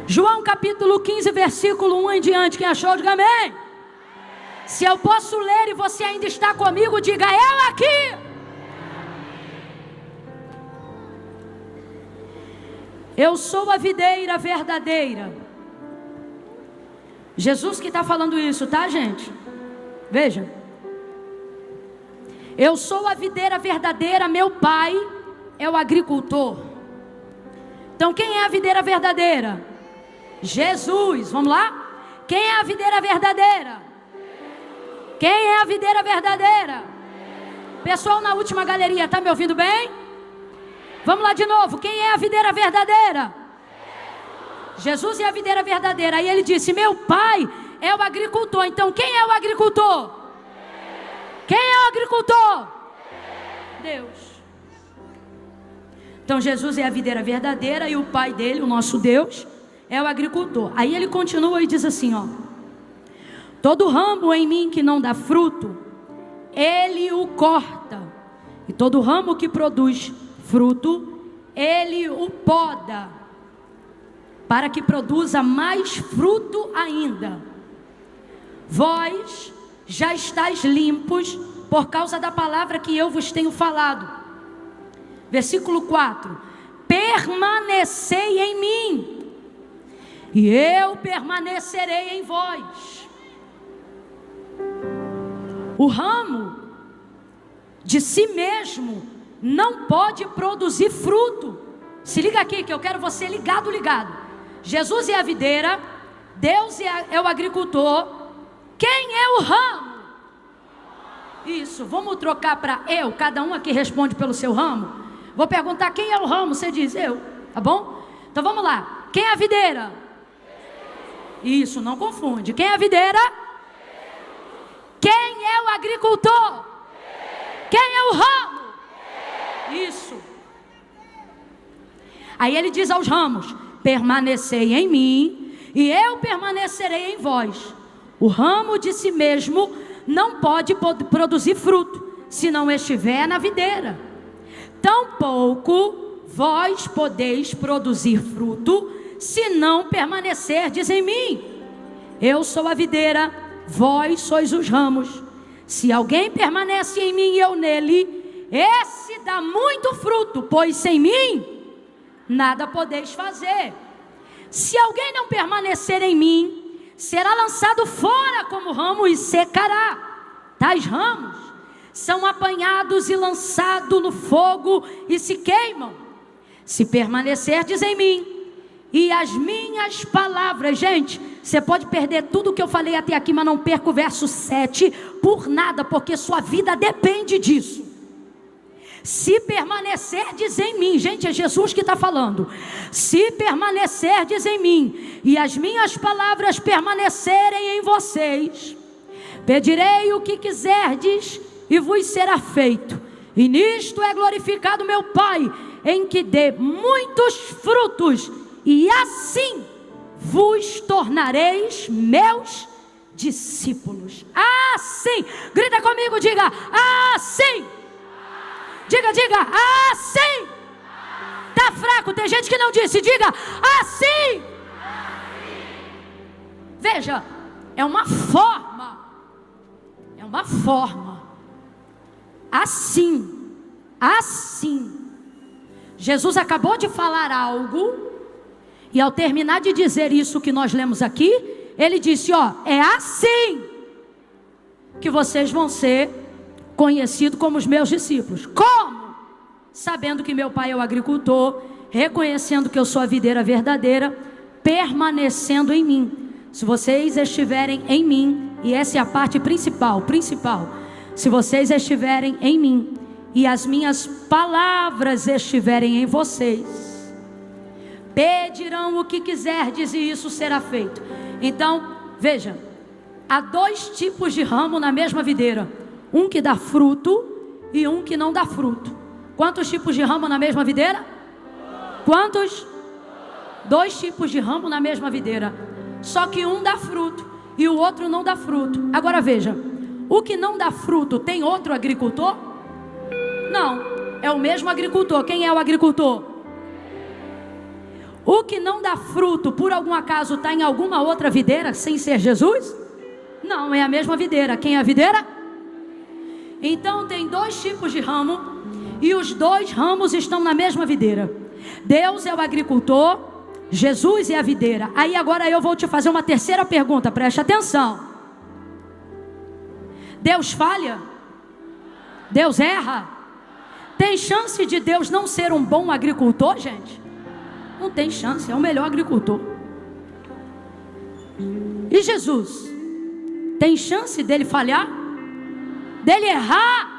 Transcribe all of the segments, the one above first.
João capítulo 15, versículo 1 em diante. Quem achou, diga amém. Se eu posso ler e você ainda está comigo, diga eu aqui. Eu sou a videira verdadeira. Jesus que está falando isso, tá, gente? Veja. Eu sou a videira verdadeira, meu pai é o agricultor. Então quem é a videira verdadeira? Jesus, vamos lá? Quem é a videira verdadeira? Quem é a videira verdadeira? Pessoal na última galeria, tá me ouvindo bem? Vamos lá de novo, quem é a videira verdadeira? Jesus é a videira verdadeira. Aí ele disse, meu pai é o agricultor. Então quem é o agricultor? Quem é o agricultor? Deus. Então Jesus é a videira verdadeira e o pai dele, o nosso Deus, é o agricultor. Aí ele continua e diz assim, ó: todo ramo em mim que não dá fruto, ele o corta, e todo ramo que produz fruto, ele o poda, para que produza mais fruto ainda. Vós já estáis limpos por causa da palavra que eu vos tenho falado. Versículo 4: permanecei em mim, e eu permanecerei em vós. O ramo de si mesmo não pode produzir fruto. Se liga aqui que eu quero você ligado. Jesus é a videira, Deus é o agricultor. Quem é o ramo? Isso, vamos trocar para eu. Cada um aqui responde pelo seu ramo. Vou perguntar quem é o ramo, você diz eu, tá bom? Então vamos lá, quem é a videira? Isso, não confunde. Quem é a videira? Quem é o agricultor? Quem é o ramo? Isso. Aí ele diz aos ramos: permanecei em mim, e eu permanecerei em vós. O ramo de si mesmo não pode produzir fruto, se não estiver na videira. Tampouco vós podeis produzir fruto, se não permanecerdes em mim. Eu sou a videira, vós sois os ramos. Se alguém permanece em mim e eu nele, esse dá muito fruto, pois sem mim nada podeis fazer. Se alguém não permanecer em mim, será lançado fora como ramo e secará. Tais ramos são apanhados e lançados no fogo e se queimam. Se permanecerdes em mim e as minhas palavras, gente, você pode perder tudo que eu falei até aqui, mas não perca o verso 7 por nada, porque sua vida depende disso. Se permanecerdes em mim, gente, é Jesus que está falando. Se permanecerdes em mim e as minhas palavras permanecerem em vocês, pedirei o que quiserdes e vos será feito. E nisto é glorificado meu Pai, em que dê muitos frutos, e assim vos tornareis meus discípulos. Assim, grita comigo, diga assim. Diga, assim. Tá fraco, tem gente que não disse, diga assim. Veja, é uma forma. Assim. Jesus acabou de falar algo, e ao terminar de dizer isso que nós lemos aqui, ele disse, ó, é assim que vocês vão ser conhecidos como os meus discípulos. Como? Sabendo que meu pai é o agricultor, reconhecendo que eu sou a videira verdadeira, permanecendo em mim. Se vocês estiverem em mim, e essa é a parte principal, se vocês estiverem em mim e as minhas palavras estiverem em vocês, pedirão o que quiserdes e isso será feito. Então, veja, há dois tipos de ramo na mesma videira: um que dá fruto e um que não dá fruto. Quantos tipos de ramo na mesma videira? Quantos? Dois tipos de ramo na mesma videira, só que um dá fruto e o outro não dá fruto. Agora veja, o que não dá fruto tem outro agricultor? Não, é o mesmo agricultor. Quem é o agricultor? O que não dá fruto, por algum acaso, está em alguma outra videira, sem ser Jesus? Não, é a mesma videira. Quem é a videira? Então tem 2 tipos de ramo, e os 2 ramos estão na mesma videira. Deus é o agricultor, Jesus é a videira. Aí agora eu vou te fazer uma terceira pergunta, preste atenção. Deus falha? Deus erra? Tem chance de Deus não ser um bom agricultor, gente? Não tem chance, é o melhor agricultor. E Jesus? Tem chance dele falhar? Dele errar?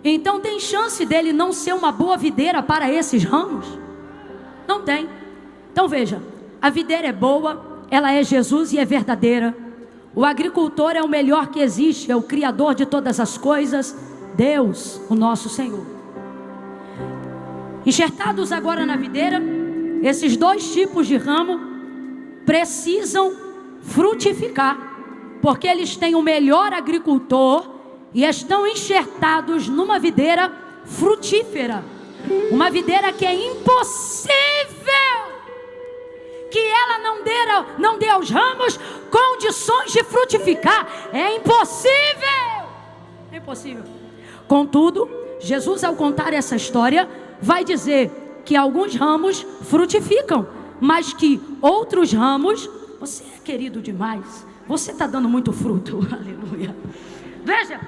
Então tem chance dele não ser uma boa videira para esses ramos? Não tem. Então veja, a videira é boa, ela é Jesus e é verdadeira. O agricultor é o melhor que existe, é o Criador de todas as coisas, Deus, o nosso Senhor. Enxertados agora na videira, esses 2 tipos de ramo precisam frutificar, porque eles têm o melhor agricultor e estão enxertados numa videira frutífera, uma videira que é impossível que ela não dê aos ramos condições de frutificar. É impossível, é impossível. Contudo, Jesus, ao contar essa história, vai dizer que alguns ramos frutificam, mas que outros ramos, você é querido demais, você está dando muito fruto, aleluia. Veja,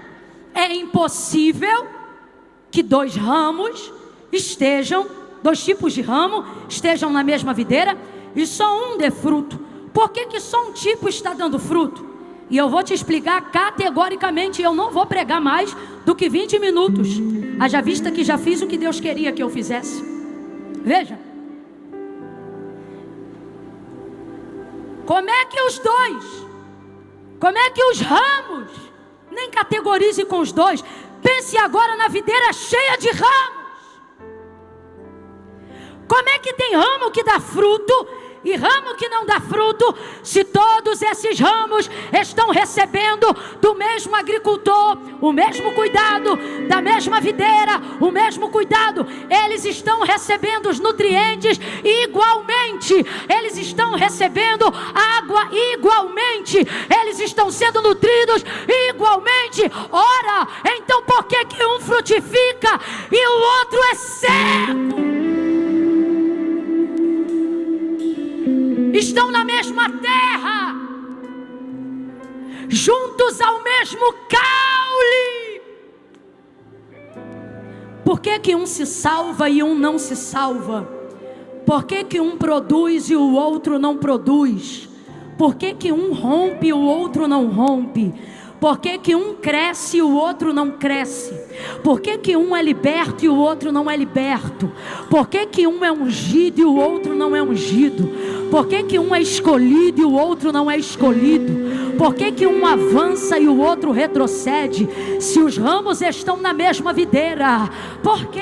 é impossível que 2 tipos de ramo estejam na mesma videira e só um dê fruto. Por que só um tipo está dando fruto? E eu vou te explicar categoricamente. Eu não vou pregar mais do que 20 minutos. Haja vista que já fiz o que Deus queria que eu fizesse. Veja. Como é que os ramos, nem categorize com os 2. Pense agora na videira cheia de ramos. Como é que tem ramo que dá fruto e ramo que não dá fruto, se todos esses ramos estão recebendo do mesmo agricultor, o mesmo cuidado, da mesma videira, o mesmo cuidado? Eles estão recebendo os nutrientes igualmente, eles estão recebendo água igualmente, eles estão sendo nutridos igualmente. Ora, então por que um frutifica e o outro é seco? Estão na mesma terra, juntos ao mesmo caule. Por que um se salva e um não se salva? Por que um produz e o outro não produz? Por que um rompe e o outro não rompe? Por que um cresce e o outro não cresce? Por que um é liberto e o outro não é liberto? Por que um é ungido e o outro não é ungido? Por que um é escolhido e o outro não é escolhido? Por que um avança e o outro retrocede? Se os ramos estão na mesma videira, por quê?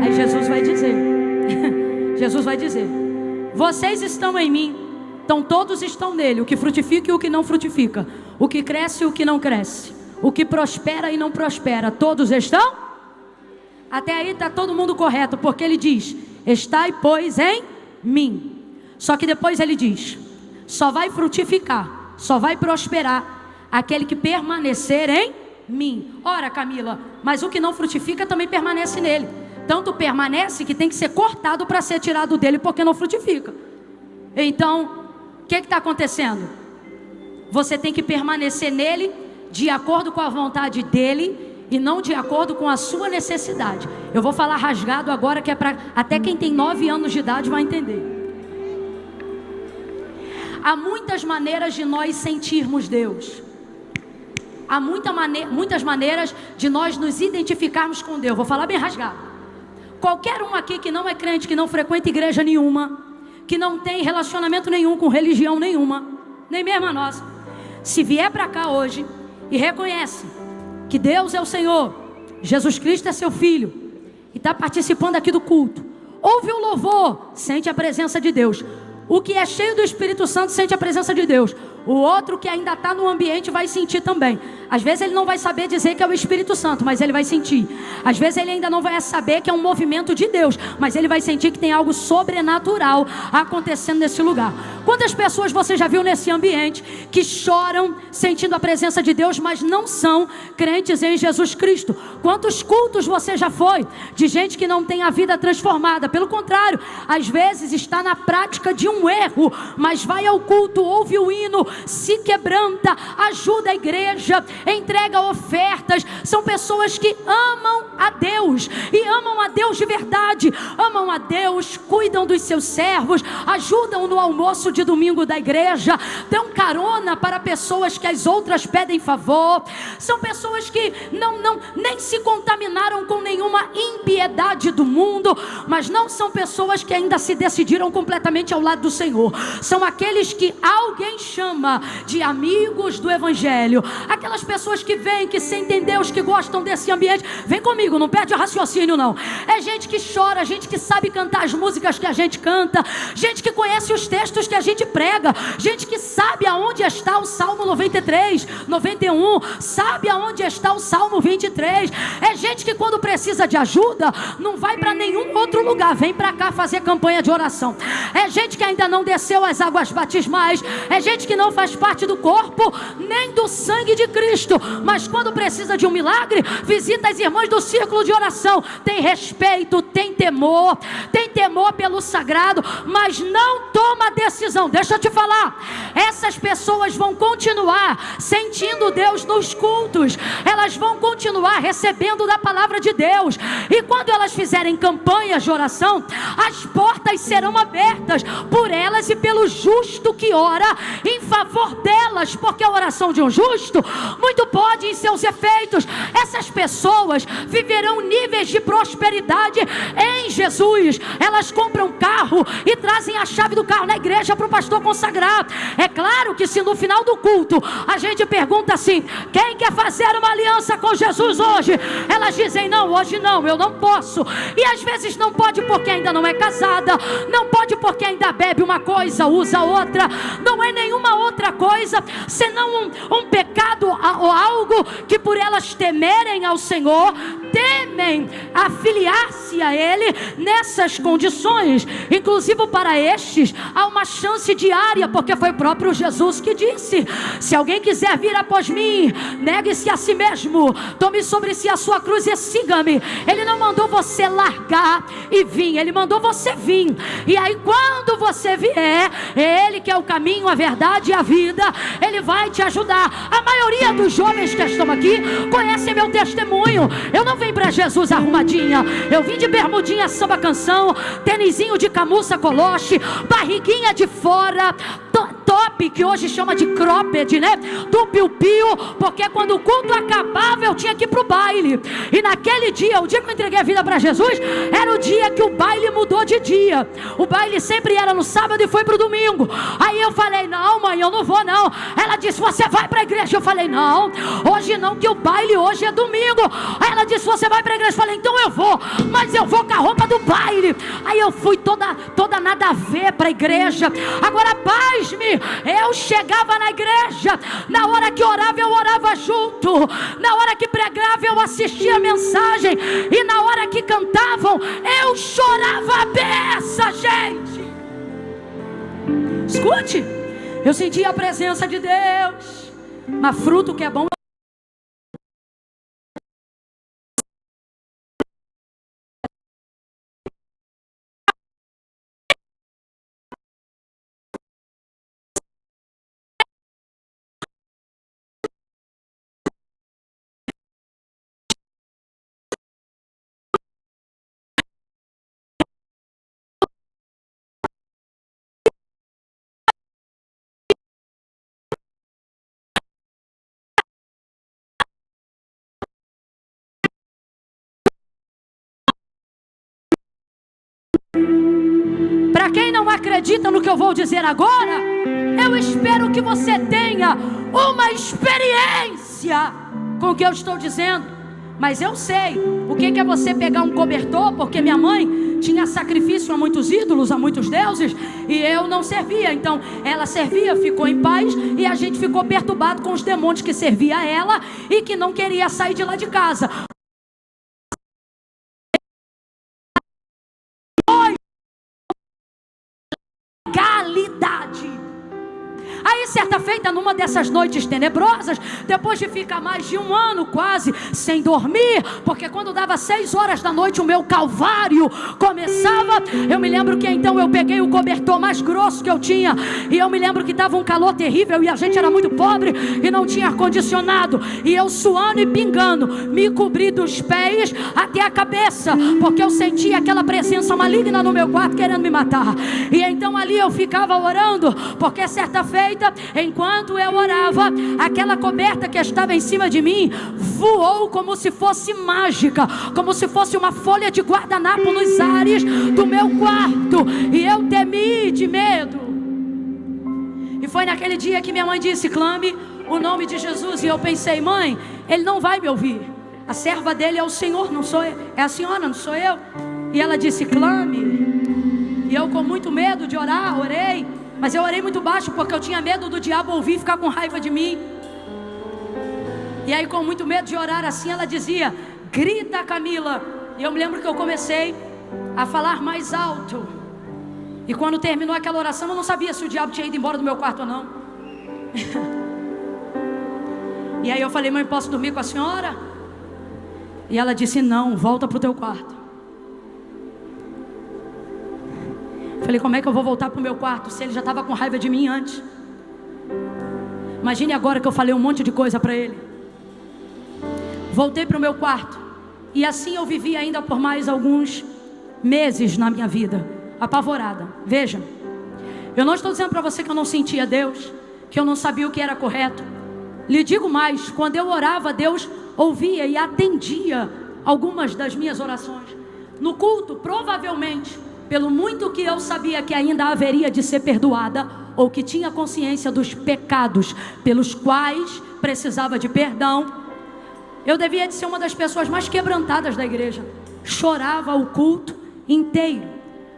Aí Jesus vai dizer, vocês estão em mim, então todos estão nele, o que frutifica e o que não frutifica, o que cresce e o que não cresce, o que prospera e não prospera, todos estão? Até aí está todo mundo correto, porque ele diz, estai pois em mim. Só que depois ele diz, só vai frutificar, só vai prosperar aquele que permanecer em mim. Ora, Camila, mas o que não frutifica também permanece nele. Tanto permanece que tem que ser cortado para ser tirado dele, porque não frutifica. Então, o que está acontecendo? Você tem que permanecer nele de acordo com a vontade dele e não de acordo com a sua necessidade. Eu vou falar rasgado agora, que é para até quem tem 9 anos de idade vai entender. Há muitas maneiras de nós sentirmos Deus. Há muitas maneiras de nós nos identificarmos com Deus. Vou falar bem rasgado. Qualquer um aqui que não é crente, que não frequenta igreja nenhuma, que não tem relacionamento nenhum com religião nenhuma, nem mesmo a nossa, se vier para cá hoje e reconhece que Deus é o Senhor, Jesus Cristo é seu Filho, e está participando aqui do culto, ouve o louvor, sente a presença de Deus. O que é cheio do Espírito Santo sente a presença de Deus. O outro que ainda está no ambiente vai sentir também. Às vezes ele não vai saber dizer que é o Espírito Santo, mas ele vai sentir. Às vezes ele ainda não vai saber que é um movimento de Deus, mas ele vai sentir que tem algo sobrenatural acontecendo nesse lugar. Quantas pessoas você já viu nesse ambiente que choram sentindo a presença de Deus, mas não são crentes em Jesus Cristo? Quantos cultos você já foi de gente que não tem a vida transformada? Pelo contrário, às vezes está na prática de um erro, mas vai ao culto, ouve o hino, se quebranta, ajuda a igreja, entrega ofertas. São pessoas que amam a Deus, e amam a Deus de verdade, amam a Deus, cuidam dos seus servos, ajudam no almoço de domingo da igreja, dão carona para pessoas que as outras pedem favor. São pessoas que nem se contaminaram com nenhuma impiedade do mundo, mas não são pessoas que ainda se decidiram completamente ao lado do Senhor. São aqueles que alguém chama de amigos do Evangelho, aquelas pessoas que vêm, que sentem Deus, que gostam desse ambiente. Vem comigo, não perde raciocínio não. É gente que chora, gente que sabe cantar as músicas que a gente canta, gente que conhece os textos que a gente prega, gente que sabe aonde está o Salmo 93, 91, sabe aonde está o Salmo 23. É gente que quando precisa de ajuda, não vai para nenhum outro lugar, vem para cá fazer campanha de oração. É gente que ainda não desceu as águas batismais, é gente que não faz parte do corpo, nem do sangue de Cristo, mas quando precisa de um milagre, visita as irmãs do círculo de oração. Tem respeito, tem temor pelo sagrado, mas não toma decisão. Deixa eu te falar, essas pessoas vão continuar sentindo Deus nos cultos, elas vão continuar recebendo da palavra de Deus, e quando elas fizerem campanhas de oração, as portas serão abertas por elas e pelo justo que ora em favor delas, porque a oração de um justo muito pode em seus efeitos. Essas pessoas viverão níveis de prosperidade em Jesus. Elas compram carro e trazem a chave do carro na igreja para o pastor consagrar. É claro que se no final do culto a gente pergunta assim: quem quer fazer uma aliança com Jesus hoje? Elas dizem: não, hoje não, eu não posso. E às vezes não pode porque ainda não é casada, não pode porque ainda bebe uma coisa, usa outra. Não é nenhuma outra coisa senão um pecado ou algo que, por elas temerem ao Senhor, temem afiliar-se a Ele nessas condições. Inclusive para estes há uma chance diária, porque foi o próprio Jesus que disse: se alguém quiser vir após mim, negue-se a si mesmo, tome sobre si a sua cruz e siga-me. Ele não mandou você largar e vir, Ele mandou você vir. E aí quando você vier, Ele que é o caminho, a verdade e a vida, Ele vai te ajudar. A maioria dos jovens que estão aqui conhecem meu testemunho. Eu não vim para Jesus arrumadinha, eu vim de bermudinha, samba canção, tênisinho de camuça coloche, barriguinha de fora, top, que hoje chama de cropped, né? Do piu-piu, porque quando o culto acabava eu tinha que ir pro baile. E naquele dia, o dia que eu entreguei a vida para Jesus, era o dia que o baile mudou de dia. O baile sempre era no sábado e foi pro domingo. Aí eu falei: não, mãe, eu não vou não. Ela disse: você vai pra igreja? Eu falei: não, hoje não, que o baile hoje é domingo. Aí ela disse: você vai pra igreja? Eu falei: então eu vou, mas eu vou com a roupa do baile. Aí eu fui toda nada a ver pra igreja. Agora, pasme, eu chegava na igreja, na hora que orava eu orava junto, na hora que pregava eu assistia a mensagem, e na hora que cantavam eu chorava a beça, gente. Escute, eu sentia a presença de Deus, mas fruto que é bom Para quem não acredita no que eu vou dizer agora, eu espero que você tenha uma experiência com o que eu estou dizendo. Mas eu sei o que é você pegar um cobertor, porque minha mãe tinha sacrifício a muitos ídolos, a muitos deuses, e eu não servia. Então ela servia, ficou em paz, e a gente ficou perturbado com os demônios que servia a ela e que não queria sair de lá de casa. Legalidade. Aí certa feita, numa dessas noites tenebrosas, depois de ficar mais de 1 ano quase sem dormir, porque quando dava 6 horas da noite o meu calvário começava, eu me lembro que então eu peguei o cobertor mais grosso que eu tinha, e eu me lembro que estava um calor terrível, e a gente era muito pobre e não tinha ar-condicionado, e eu suando e pingando, me cobri dos pés até a cabeça, porque eu sentia aquela presença maligna no meu quarto querendo me matar. E então ali eu ficava orando, porque certa feita, enquanto eu orava, aquela coberta que estava em cima de mim voou como se fosse mágica, como se fosse uma folha de guardanapo nos ares do meu quarto, e eu temi de medo. E foi naquele dia que minha mãe disse: clame o nome de Jesus. E eu pensei: mãe, ele não vai me ouvir, a serva dele é o Senhor, não sou eu, é a senhora, não sou eu. E ela disse: clame. E eu, com muito medo de orar, orei. Mas eu orei muito baixo, porque eu tinha medo do diabo ouvir e ficar com raiva de mim. E aí, com muito medo de orar assim, ela dizia: grita, Camila. E eu me lembro que eu comecei a falar mais alto. E quando terminou aquela oração, eu não sabia se o diabo tinha ido embora do meu quarto ou não. E aí eu falei: mãe, posso dormir com a senhora? E ela disse: não, volta para o teu quarto. Falei: como é que eu vou voltar para o meu quarto se ele já estava com raiva de mim antes? Imagine agora que eu falei um monte de coisa para ele. Voltei para o meu quarto, e assim eu vivi ainda por mais alguns meses na minha vida, apavorada. Veja, eu não estou dizendo para você que eu não sentia Deus, que eu não sabia o que era correto. Lhe digo mais, quando eu orava, Deus ouvia e atendia algumas das minhas orações. No culto, provavelmente, pelo muito que eu sabia que ainda haveria de ser perdoada, ou que tinha consciência dos pecados pelos quais precisava de perdão, eu devia de ser uma das pessoas mais quebrantadas da igreja. Chorava o culto inteiro,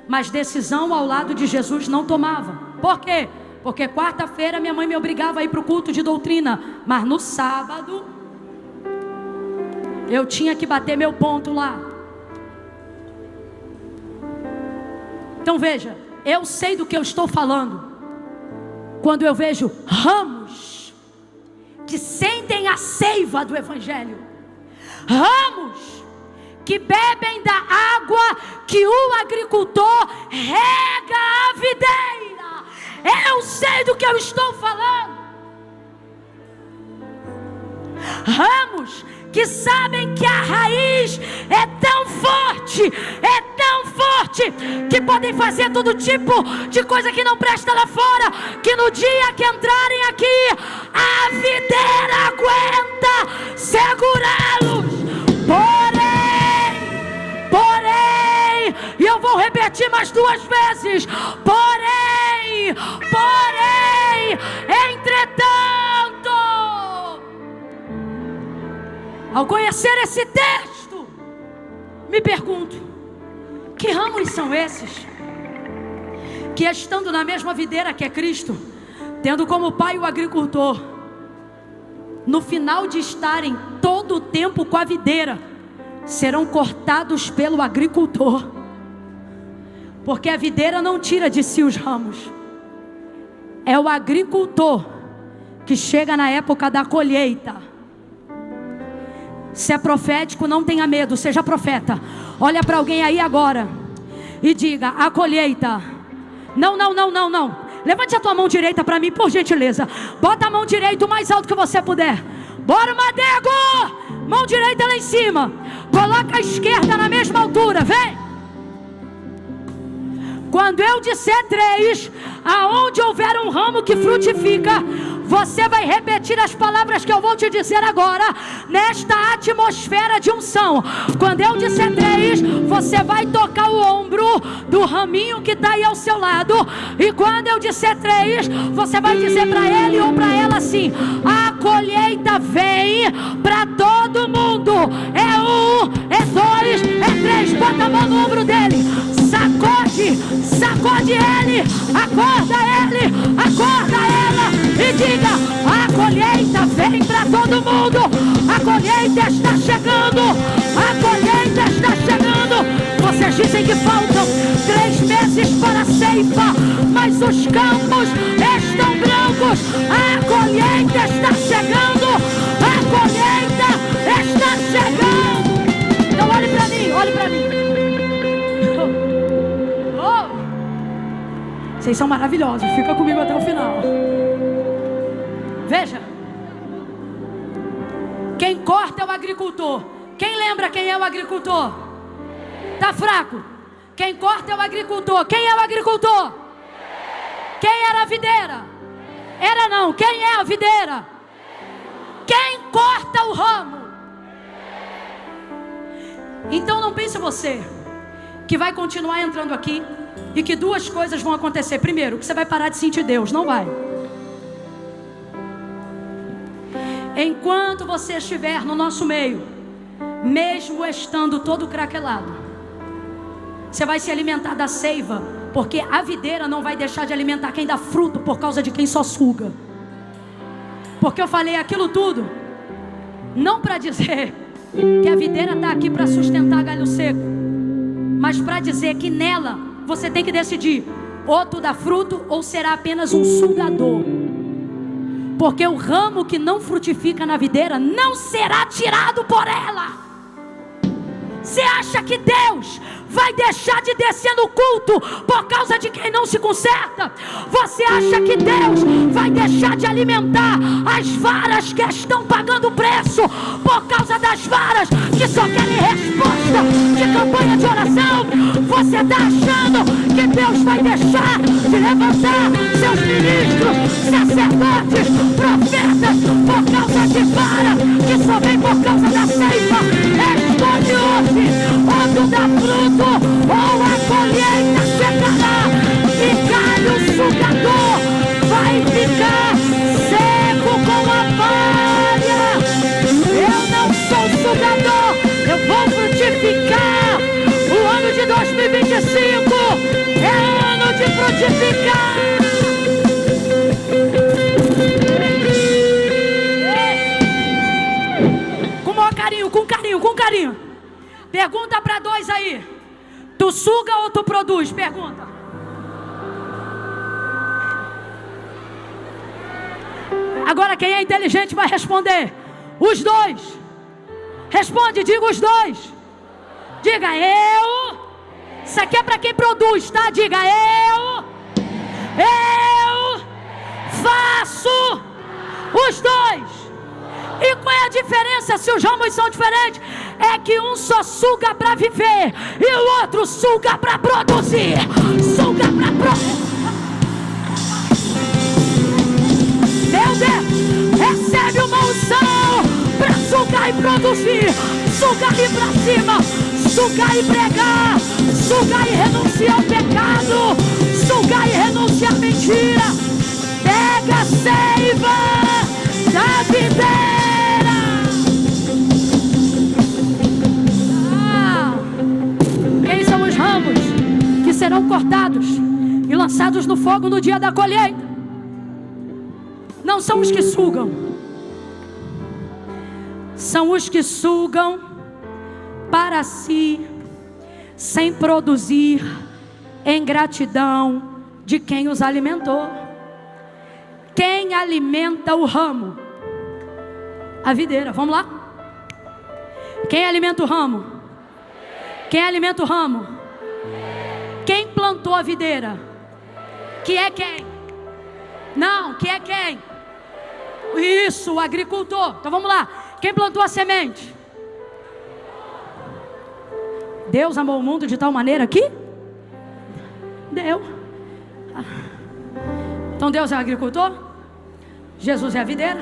mas decisão ao lado de Jesus não tomava. Por quê? Porque quarta-feira minha mãe me obrigava a ir para o culto de doutrina, mas no sábado eu tinha que bater meu ponto lá. Então veja, eu sei do que eu estou falando quando eu vejo ramos que sentem a seiva do Evangelho, ramos que bebem da água que o agricultor rega a videira. Eu sei do que eu estou falando. Ramos que sabem que a raiz é tão forte, que podem fazer todo tipo de coisa que não presta lá fora, que no dia que entrarem aqui, a videira aguenta segurá-los. Porém, e eu vou repetir mais 2 vezes, porém, entretanto, ao conhecer esse texto, me pergunto: que ramos são esses que, estando na mesma videira que é Cristo, tendo como pai o agricultor, no final de estarem todo o tempo com a videira, serão cortados pelo agricultor? Porque a videira não tira de si os ramos, é o agricultor que chega na época da colheita. Se é profético, não tenha medo, seja profeta. Olha para alguém aí agora e diga: a colheita. Não. Levante a tua mão direita para mim, por gentileza. Bota a mão direita o mais alto que você puder. Bora, Madego! Mão direita lá em cima. Coloca a esquerda na mesma altura, vem. Quando eu disser 3, aonde houver um ramo que frutifica, Você vai repetir as palavras que eu vou te dizer agora, nesta atmosfera de unção. Quando eu disser 3, você vai tocar o ombro do raminho que está aí ao seu lado. E quando eu disser 3, você vai dizer para ele ou para ela assim: a colheita vem para todo mundo. É 1, é 2, é 3. Bota a mão no ombro dele. Sacode ele. Acorda ele. Acorda ela. E diga: a colheita vem para todo mundo. A colheita está chegando. A colheita está chegando. Vocês dizem que faltam 3 meses para a ceifa, mas os campos estão brancos. A colheita está chegando. A colheita está chegando. Então olhe para mim, olhe para mim. Vocês são maravilhosos, fica comigo até o final. Veja, quem corta é o agricultor. Quem lembra quem é o agricultor? Tá fraco. Quem corta é o agricultor. Quem é o agricultor? Quem era a videira? Era não, quem é a videira? Quem corta o ramo? Então não pense você que vai continuar entrando aqui e que 2 coisas vão acontecer. Primeiro, que você vai parar de sentir Deus. Não vai. Enquanto você estiver no nosso meio, mesmo estando todo craquelado, você vai se alimentar da seiva, porque a videira não vai deixar de alimentar quem dá fruto por causa de quem só suga. Porque eu falei aquilo tudo não para dizer que a videira está aqui para sustentar galho seco, mas para dizer que nela você tem que decidir: ou tu dá fruto ou será apenas um sugador. Porque o ramo que não frutifica na videira não será tirado por ela. Você acha que Deus vai deixar de descer no culto por causa de quem não se conserta? Você acha que Deus vai deixar de alimentar as varas que estão pagando preço por causa das varas que só querem resposta de campanha de oração? Você está achando que Deus vai deixar de levantar seus ministros, sacerdotes, profetas por causa de vara que só vem por causa da ceifa? Escolhe hoje, ou tu dá fruto ou a colheita chegará, e galho sugador vai ficar seco com a palha. Eu não sou sugador, eu vou frutificar. O ano de 2025 é ano de frutificar. Com maior carinho, com carinho, com carinho. Pergunta para 2 aí: tu suga ou tu produz? Pergunta. Agora quem é inteligente vai responder: os 2. Responde, diga os 2. Diga eu. Isso aqui é para quem produz, tá? Diga eu faço os 2. E qual é a diferença se os ramos são diferentes? É que um só suga para viver e o outro suga para produzir. Suga para produzir. Meu Deus, recebe uma unção para sugar e produzir. Sugar e ir para cima. Sugar e pregar. Sugar e renunciar ao pecado. Sugar e renunciar à mentira. Pega a seiva da videira. Quem são os ramos que serão cortados e lançados no fogo no dia da colheita? Não são os que sugam, são os que sugam para si, sem produzir em gratidão de quem os alimentou. Quem alimenta o ramo? A videira. Vamos lá? Quem alimenta o ramo? Quem alimenta o ramo? Quem plantou a videira? Que é quem? Não, que é quem? Isso, o agricultor. Então vamos lá. Quem plantou a semente? Deus amou o mundo de tal maneira que deu. Então Deus é o agricultor? Jesus é a videira.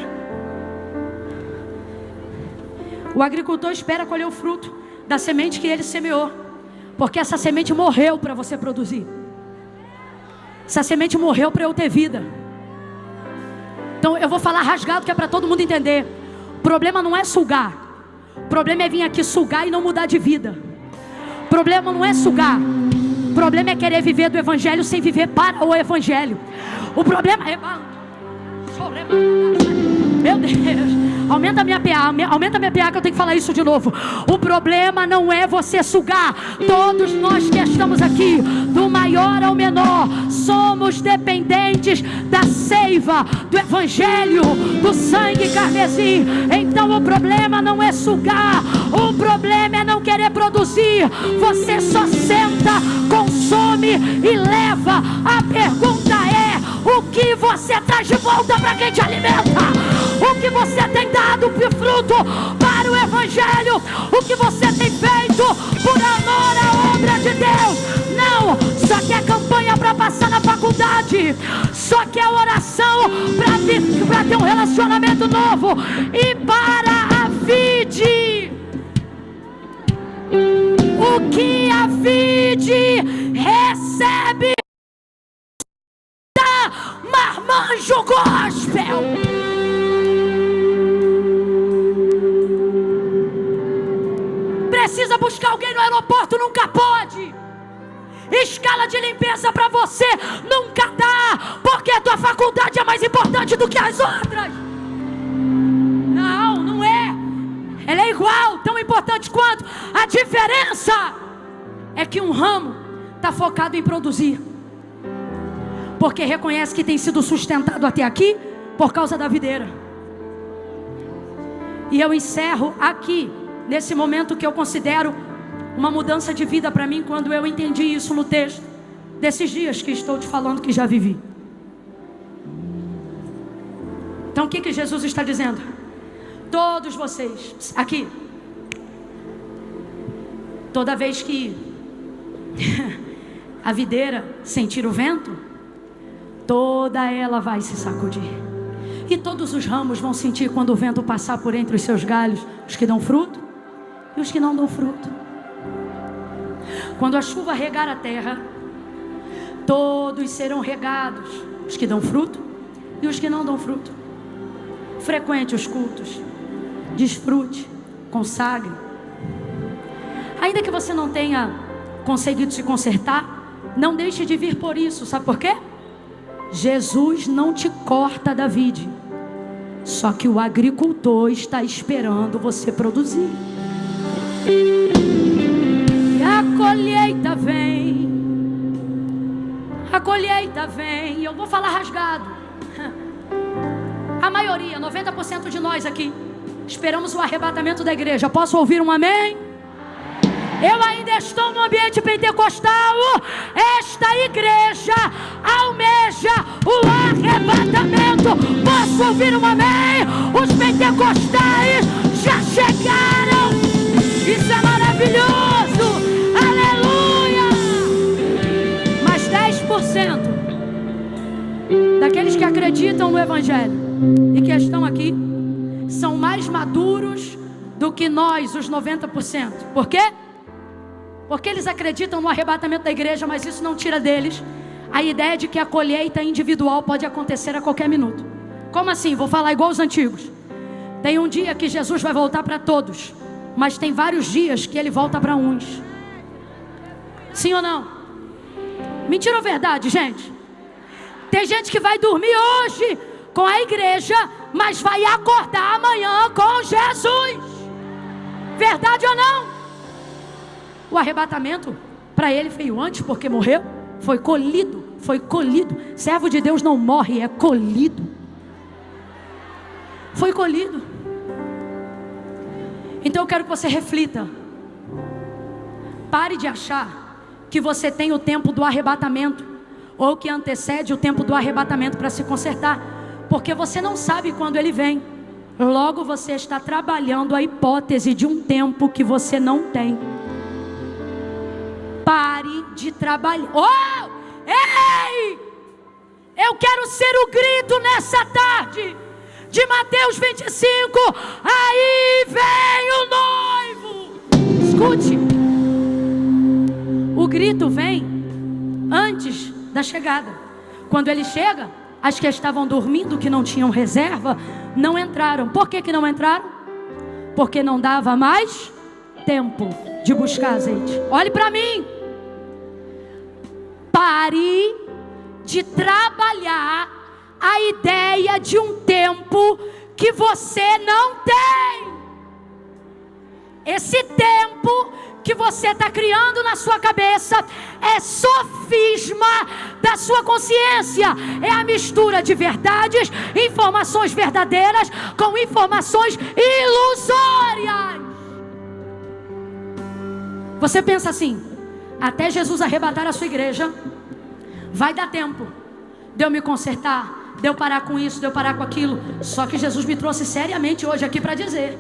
O agricultor espera colher o fruto da semente que ele semeou, porque essa semente morreu para você produzir. Essa semente morreu para eu ter vida. Então eu vou falar rasgado, que é para todo mundo entender. O problema não é sugar. O problema é vir aqui sugar e não mudar de vida. O problema não é sugar. O problema é querer viver do evangelho sem viver para o evangelho. O problema é... Meu Deus, aumenta a minha PA, que eu tenho que falar isso de novo. O problema não é você sugar. Todos nós que estamos aqui, do maior ao menor, somos dependentes da seiva, do evangelho, do sangue carmesim. Então o problema não é sugar, o problema é não querer produzir. Você só senta, consome e leva. A pergunta é: o que você traz de volta para quem te alimenta? O que você tem dado de fruto para o evangelho? O que você tem feito por amor à obra de Deus? Não, só quer campanha para passar na faculdade, só quer oração para ter um relacionamento novo e para a vide. O que a vide recebe da Marmanjo Gospel. Precisa buscar alguém no aeroporto, nunca pode. Escala de limpeza para você nunca dá, porque a tua faculdade é mais importante do que as outras. Não é. Ela é igual, tão importante quanto. A diferença é que um ramo está focado em produzir, porque reconhece que tem sido sustentado até aqui por causa da videira. E eu encerro aqui, nesse momento que eu considero uma mudança de vida para mim, quando eu entendi isso no texto desses dias que estou te falando que já vivi. Então o que Jesus está dizendo? Todos vocês aqui, toda vez que a videira sentir o vento, toda ela vai se sacudir, e todos os ramos vão sentir quando o vento passar por entre os seus galhos, os que dão fruto e os que não dão fruto. Quando a chuva regar a terra, todos serão regados, os que dão fruto e os que não dão fruto. Frequente os cultos, desfrute, consagre. Ainda que você não tenha conseguido se consertar, não deixe de vir por isso. Sabe por quê? Jesus não te corta da vide, só que o agricultor está esperando você produzir. E a colheita vem, a colheita vem. E eu vou falar rasgado. A maioria, 90% de nós aqui, esperamos o arrebatamento da igreja. Posso ouvir um amém? Eu ainda estou no ambiente pentecostal. Esta igreja almeja o arrebatamento. Posso ouvir um amém? Os pentecostais já chegaram. Isso é maravilhoso. Aleluia. Mas 10% daqueles que acreditam no evangelho e que estão aqui são mais maduros do que nós, os 90%. Por quê? Porque eles acreditam no arrebatamento da igreja, mas isso não tira deles a ideia de que a colheita individual pode acontecer a qualquer minuto. Como assim? Vou falar igual os antigos. Tem um dia que Jesus vai voltar para todos, mas tem vários dias que ele volta para uns. Sim ou não? Mentira ou verdade, gente? Tem gente que vai dormir hoje com a igreja, mas vai acordar amanhã com Jesus. Verdade ou não? O arrebatamento para ele veio antes, porque morreu, foi colhido, servo de Deus não morre, é colhido. Foi colhido. Então eu quero que você reflita. Pare de achar que você tem o tempo do arrebatamento, ou que antecede o tempo do arrebatamento para se consertar, porque você não sabe quando ele vem. Logo você está trabalhando a hipótese de um tempo que você não tem. Pare de trabalhar. Oh! Ei! Eu quero ser o grito nessa tarde de Mateus 25, aí vem o noivo. Escute, o grito vem antes da chegada. Quando ele chega, as que estavam dormindo, que não tinham reserva, não entraram. Por que não entraram? Porque não dava mais tempo de buscar azeite. Olhe para mim. Pare de trabalhar a ideia de um tempo que você não tem. Esse tempo que você está criando na sua cabeça é sofisma da sua consciência. É a mistura de verdades, informações verdadeiras com informações ilusórias. Você pensa assim: até Jesus arrebatar a sua igreja, vai dar tempo de eu me consertar, de eu parar com isso, de eu parar com aquilo. Só que Jesus me trouxe seriamente hoje aqui para dizer: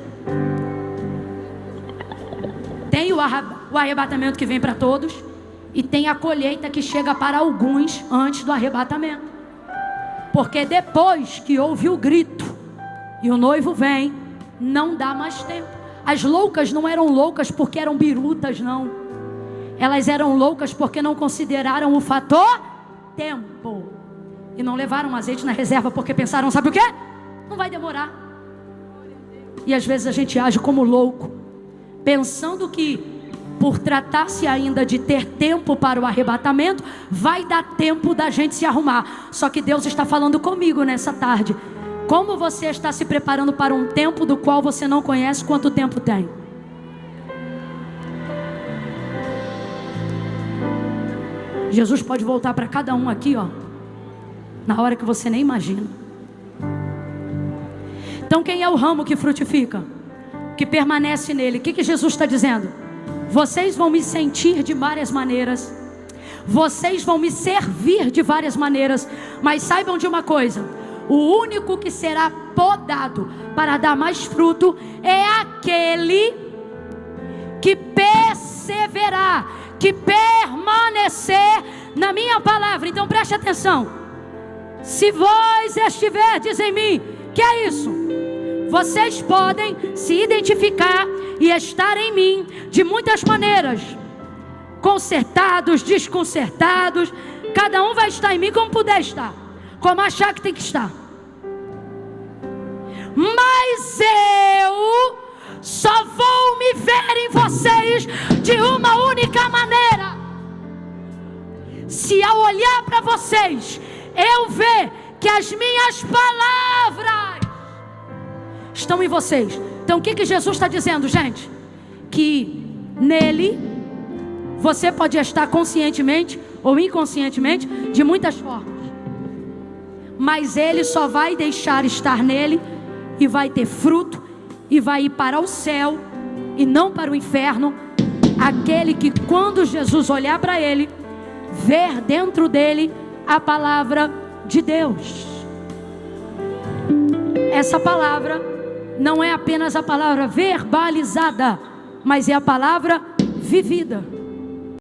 tem o arrebatamento que vem para todos, e tem a colheita que chega para alguns antes do arrebatamento. Porque depois que houve o grito e o noivo vem, não dá mais tempo. As loucas não eram loucas porque eram birutas, não. Elas eram loucas porque não consideraram o fator tempo. E não levaram azeite na reserva porque pensaram, sabe o quê? Não vai demorar. E às vezes a gente age como louco, pensando que por tratar-se ainda de ter tempo para o arrebatamento, vai dar tempo da gente se arrumar. Só que Deus está falando comigo nessa tarde. Como você está se preparando para um tempo do qual você não conhece quanto tempo tem? Jesus pode voltar para cada um aqui, ó, na hora que você nem imagina. Então quem é o ramo que frutifica, que permanece nele? O que Jesus está dizendo? Vocês vão me sentir de várias maneiras, vocês vão me servir de várias maneiras, mas saibam de uma coisa: o único que será podado para dar mais fruto é aquele que perseverar, que permanecer na minha palavra. Então preste atenção: se vós estiverdes em mim, que é isso? Vocês podem se identificar e estar em mim de muitas maneiras, consertados, desconcertados. Cada um vai estar em mim como puder estar, como achar que tem que estar. Mas eu só vou me ver em vocês de uma única maneira: se ao olhar para vocês eu ver que as minhas palavras estão em vocês. Então o que Jesus está dizendo, gente? Que nele você pode estar conscientemente ou inconscientemente de muitas formas, mas ele só vai deixar estar nele e vai ter fruto e vai ir para o céu e não para o inferno aquele que, quando Jesus olhar para ele, ver dentro dele a palavra de Deus. Essa palavra não é apenas a palavra verbalizada, mas é a palavra vivida.